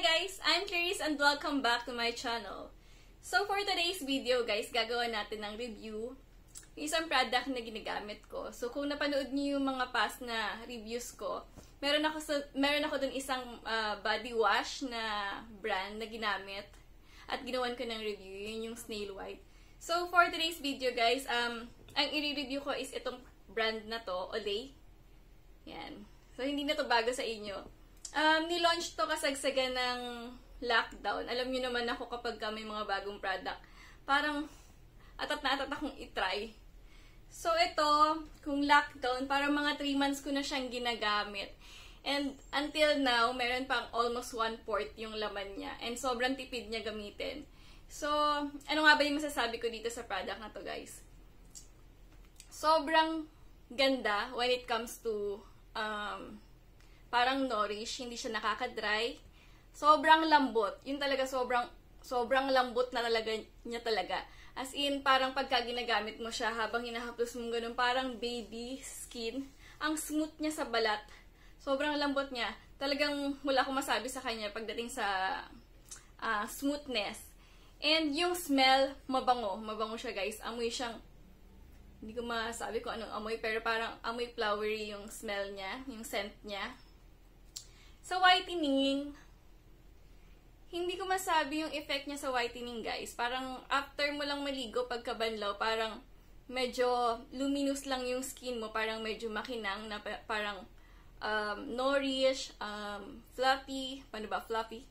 guys! I'm Clarice and welcome back to my channel. So for today's video guys, gagawa natin ng review ng isang product na ginagamit ko. So kung napanood niyo yung mga past na reviews ko, meron ako dun isang body wash na brand na ginamit at ginawan ko ng review. Yun yung Snail White. So for today's video guys, ang i-review ko is itong brand na to, Olay. Yan. So hindi na to bago sa inyo. Ni-launch to kasagsagan ng lockdown. Alam niyo naman ako kapag may mga bagong product, parang atat na atat akong itry. So ito, kung lockdown, parang mga 3 months ko na siyang ginagamit. And until now, meron pang almost 1/4 yung laman niya. And sobrang tipid niya gamitin. So, ano nga ba yung masasabi ko dito sa product na to guys? Sobrang ganda when it comes to parang nourish, hindi siya nakaka-dry. Sobrang lambot. Yun talaga, sobrang lambot na talaga niya talaga. As in, parang pagka ginagamit mo siya, habang hinahaplos mo ganun, parang baby skin. Ang smooth niya sa balat. Sobrang lambot niya. Talagang wala akong masabi sa kanya pagdating sa smoothness. And yung smell, mabango. Mabango siya guys. Amoy siyang, hindi ko masabi kung anong amoy, pero parang amoy flowery yung smell niya, yung scent niya. Sa whitening, hindi ko masabi yung effect niya sa whitening guys. Parang after mo lang maligo pagkabanlaw, parang medyo luminous lang yung skin mo. Parang medyo makinang na parang nourish, fluffy. Paano ba? Fluffy?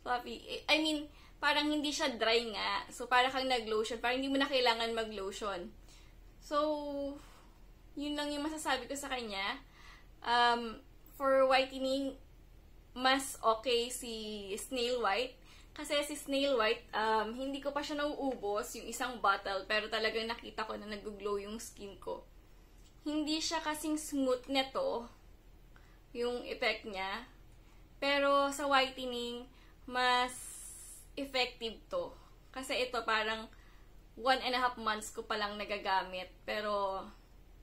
Fluffy. I mean, parang hindi siya dry nga. So, parang kang nag-lotion. Parang hindi mo na kailangan mag-lotion. So, yun lang yung masasabi ko sa kanya. For whitening, mas okay si Snail White. Kasi si Snail White, hindi ko pa siya nauubos yung isang bottle, pero talagang nakita ko na nag-glow yung skin ko. Hindi siya kasing smooth neto, yung effect niya. Pero sa whitening, mas effective to. Kasi ito parang 1.5 months ko palang nagagamit. Pero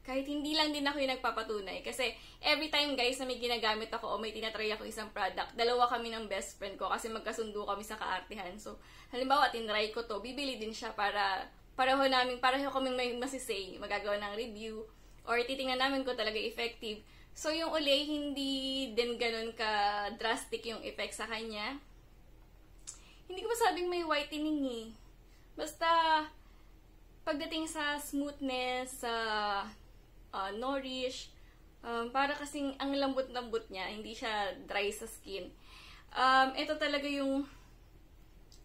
kahit hindi lang din ako yung nagpapatunay. Kasi every time guys na may ginagamit ako o may tinatry ako isang product, dalawa kami ng best friend ko kasi magkasundo kami sa kaartihan. So, halimbawa, tinry ko to, bibili din siya para pareho kaming may masisay, magagawa ng review, or titingnan namin kung talaga effective. So, yung Olay, hindi din ganun ka-drastic yung effect sa kanya. Hindi ko masabing may whitening eh. Basta, pagdating sa smoothness, sa nourish, para kasing ang lambot-lambot niya, hindi siya dry sa skin. Ito talaga yung,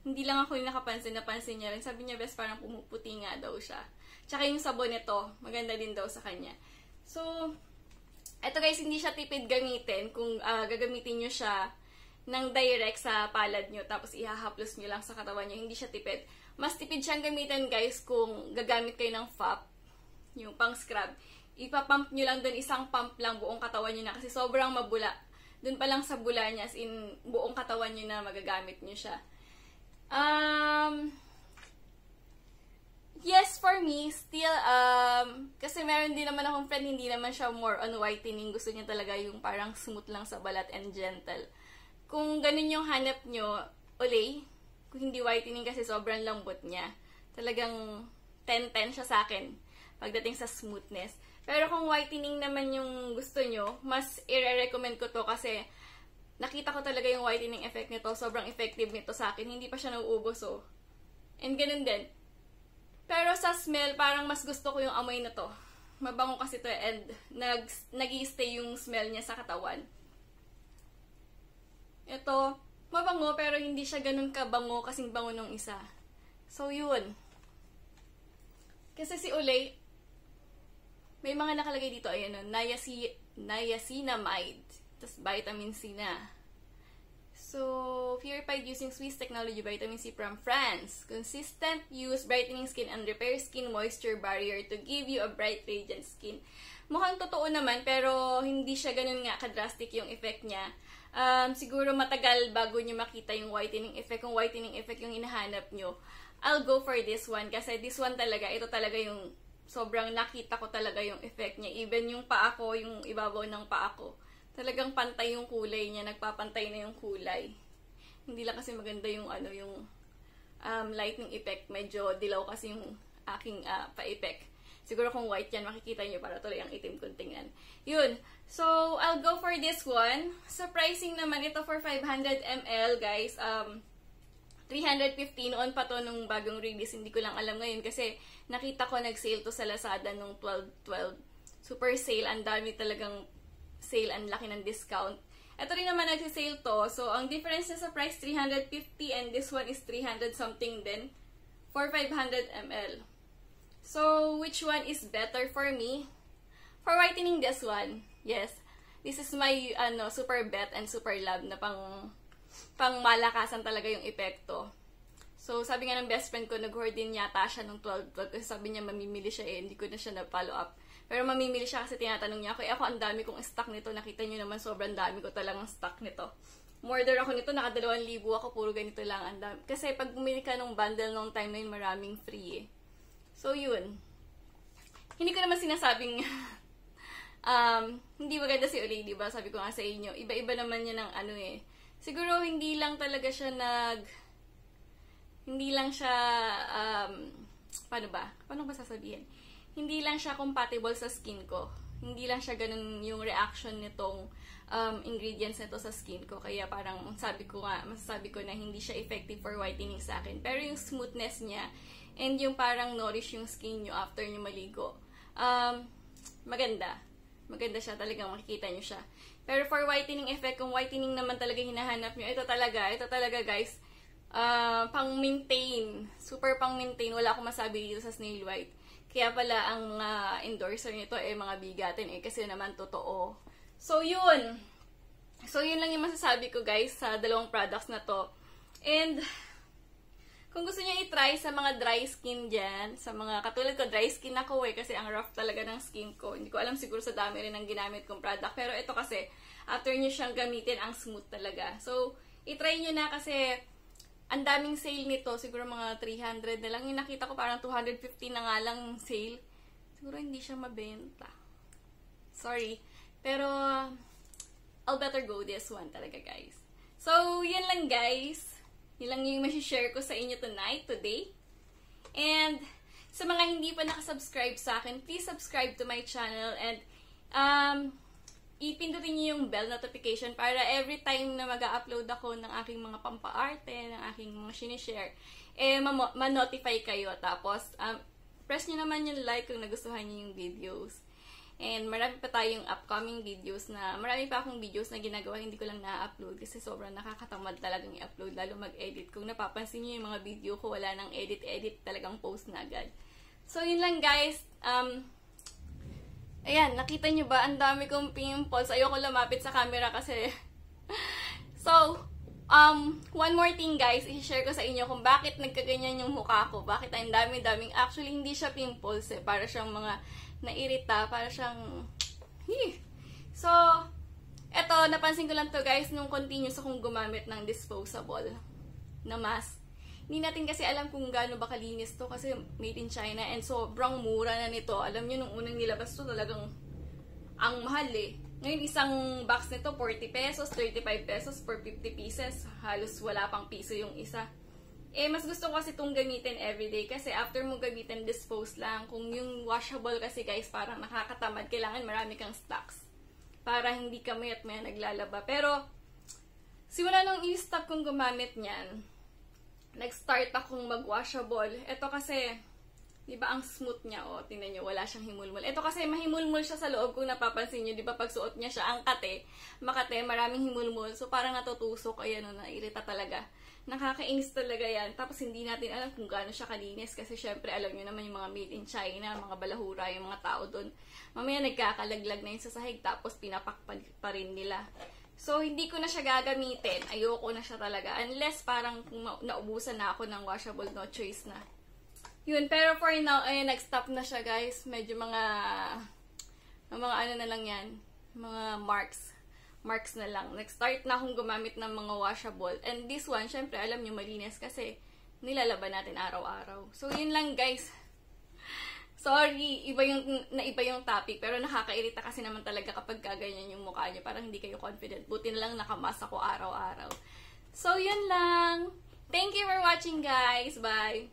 hindi lang ako yung napansin niya rin. Sabi niya, best parang pumuputi nga daw siya. Tsaka yung sabon nito, maganda din daw sa kanya. So, ito guys, hindi siya tipid gamitin. Kung gagamitin nyo siya ng direct sa palad nyo, tapos ihahaplos nyo lang sa katawan nyo, hindi siya tipid. Mas tipid siyang gamitin guys kung gagamit kayo ng FAP, yung pang scrub. Ipapump nyo lang doon, isang pump lang buong katawan nyo na kasi sobrang mabula. Doon pa lang sa bula niya, as in buong katawan nyo na magagamit nyo siya. Yes, for me, still, kasi meron din naman akong friend, hindi naman siya more on whitening. Gusto niya talaga yung parang smooth lang sa balat and gentle. Kung ganun yung hanap nyo, Olay, kung hindi whitening kasi sobrang lambot niya. Talagang 10-10 siya sa akin pagdating sa smoothness. Pero kung whitening naman yung gusto nyo, mas i-recommend ko to kasi nakita ko talaga yung whitening effect nito. Sobrang effective nito sa akin. Hindi pa siya nauubos, oh. And ganun din. Pero sa smell, parang mas gusto ko yung amoy na to. Mabango kasi to and nag-i-stay yung smell niya sa katawan. Ito, mabango pero hindi siya ganun kabango kasing bango nung isa. So, yun. Kasi si Olay, may mga nakalagay dito, ayan o, niacinamide, tapos vitamin C na. So, purified using Swiss technology, vitamin C from France. Consistent use, brightening skin and repair skin moisture barrier to give you a bright, radiant skin. Mukhang totoo naman, pero hindi siya ganun nga ka-drastic yung effect niya. Siguro matagal bago nyo makita yung whitening effect. Kung whitening effect yung hinahanap nyo, I'll go for this one. Kasi this one talaga, ito talaga yung sobrang nakita ko talaga yung effect niya. Even yung paa ko, yung ibabaw ng paa ko, talagang pantay yung kulay niya. Nagpapantay na yung kulay. Hindi lang kasi maganda yung yung lightning effect. Medyo dilaw kasi yung aking pa-effect. Siguro kung white yan, makikita nyo para tuloy ang itim kung tingnan. Yun. So, I'll go for this one. Sa pricing naman, ito for 500 ml, guys. 350 noon pa to nung bagong release. Hindi ko lang alam ngayon kasi nakita ko nag-sale to sa Lazada nung 12/12. Super sale. Ang dami talagang sale. Ang laki ng discount. Ito rin naman nag-sale to. So, ang difference niya sa price, 350 and this one is 300 something din for 500 ml. So, which one is better for me? For whitening, this one. Yes. This is my super bet and super love na pang malakasan talaga yung epekto. So, sabi nga ng best friend ko, nag-hoard din yata siya nung 12/12 kasi sabi niya mamimili siya hindi ko na siya na-follow up. Pero mamimili siya kasi tinatanong niya ako, ako ang dami kong stock nito. Nakita niyo naman, sobrang dami ko talagang stock nito. Order ako nito, naka 2,000 ako, puro ganito lang. Ang dami. Kasi pag bumili ka ng bundle nung time na yun, maraming free eh. So, yun. Hindi ko naman sinasabing hindi maganda si Olay, diba? Sabi ko nga sa inyo, iba-iba naman yan ng siguro hindi lang talaga siya hindi lang siya, paano ba sasabihin? Hindi lang siya compatible sa skin ko. Hindi lang siya ganun yung reaction nitong ingredients nito sa skin ko. Kaya parang masasabi ko na hindi siya effective for whitening sa akin. Pero yung smoothness niya, and yung parang nourish yung skin nyo after nyo maligo. Maganda. Maganda siya. Talagang makikita nyo siya. Pero for whitening effect, kung whitening naman talaga hinahanap nyo, ito talaga guys, pang-maintain. Super pang-maintain. Wala akong masabi dito sa Snail White. Kaya pala ang mga endorser nito mga bigatin kasi naman totoo. So, yun. So, yun lang yung masasabi ko guys sa dalawang products na to. And, kung gusto niyo i-try sa mga dry skin dyan, sa mga, katulad ko, dry skin ako kasi ang rough talaga ng skin ko. Hindi ko alam, siguro sa dami rin ang ginamit kong product. Pero ito kasi, after nyo siyang gamitin, ang smooth talaga. So, i-try nyo na kasi, ang daming sale nito. Siguro mga 300 na lang. Yung nakita ko parang 250 na nga lang sale. Siguro hindi siya mabenta. Sorry. Pero, I'll better go this one talaga, guys. So, yan lang, guys. Yun lang yung masishare ko sa inyo today. And, sa mga hindi pa nakasubscribe sa akin, please subscribe to my channel and ipindutin niyo yung bell notification para every time na mag-upload ako ng aking mga pampaarte, ng aking mga sinishare, ma-notify kayo. Tapos, press niyo naman yung like kung nagustuhan niyo yung videos. And marami pa tayong upcoming videos marami pa akong videos na ginagawa, hindi ko lang na-upload kasi sobrang nakakatamad talagang i-upload, lalo mag-edit. Kung napapansin niyo yung mga video ko, wala nang edit, talagang post na agad. So, yun lang guys. Ayan, nakita niyo ba? Ang dami kong pimples. Ayoko lumapit sa camera kasi. So, one more thing guys, i-share ko sa inyo kung bakit nagkaganyan yung mukha ko. Bakit ang dami-daming, actually hindi siya pimples para siyang mga nairita, para siyang So, eto, napansin ko lang to guys nung continuous akong gumamit ng disposable na mask. Hindi natin kasi alam kung gaano ba kalinis to kasi made in China and sobrang mura na nito. Alam nyo, nung unang nilabas to talagang ang mahal Ngayon, isang box nito, 40 pesos, 35 pesos for 50 pieces. Halos wala pang piso yung isa. Mas gusto ko kasi itong gamitin everyday kasi after mo gamitin, dispose lang. Kung yung washable kasi guys, parang nakakatamad. Kailangan marami kang stocks para hindi ka mayat-maya naglalaba. Pero, simula nung i-stop kong gumamit niyan, nag-start akong mag-washable. Ito kasi, di ba ang smooth niya, tingnan nyo, wala siyang himulmul. Ito kasi, mahimulmul siya sa loob kung napapansin nyo, di ba pag suot niya siya, ang makate, maraming himulmul. So, parang natutusok, ayan nairita talaga. Nakakainis talaga yan. Tapos, hindi natin alam kung gaano siya kalinis kasi, syempre, alam nyo naman yung mga made in China, mga balahura, yung mga tao doon. Mamaya, nagkakalaglag na yun sa sahig, tapos pinapakpan pa rin nila. So, hindi ko na siya gagamitin. Ayoko na siya talaga. Unless parang naubusan na ako ng washable, no choice na. Yun, pero for now, nag-stop na siya guys. Medyo mga ano na lang yan. Mga marks na lang. Nag-start na akong gumamit ng mga washable. And this one, syempre, alam nyo, malinis kasi nilalaban natin araw-araw. So, yun lang guys. Sorry, iba yung topic, pero nakakairita kasi naman talaga kapag ganyan yung mukha nyo. Parang hindi kayo confident. Buti na lang nakamask ako araw-araw. So, yun lang. Thank you for watching, guys. Bye!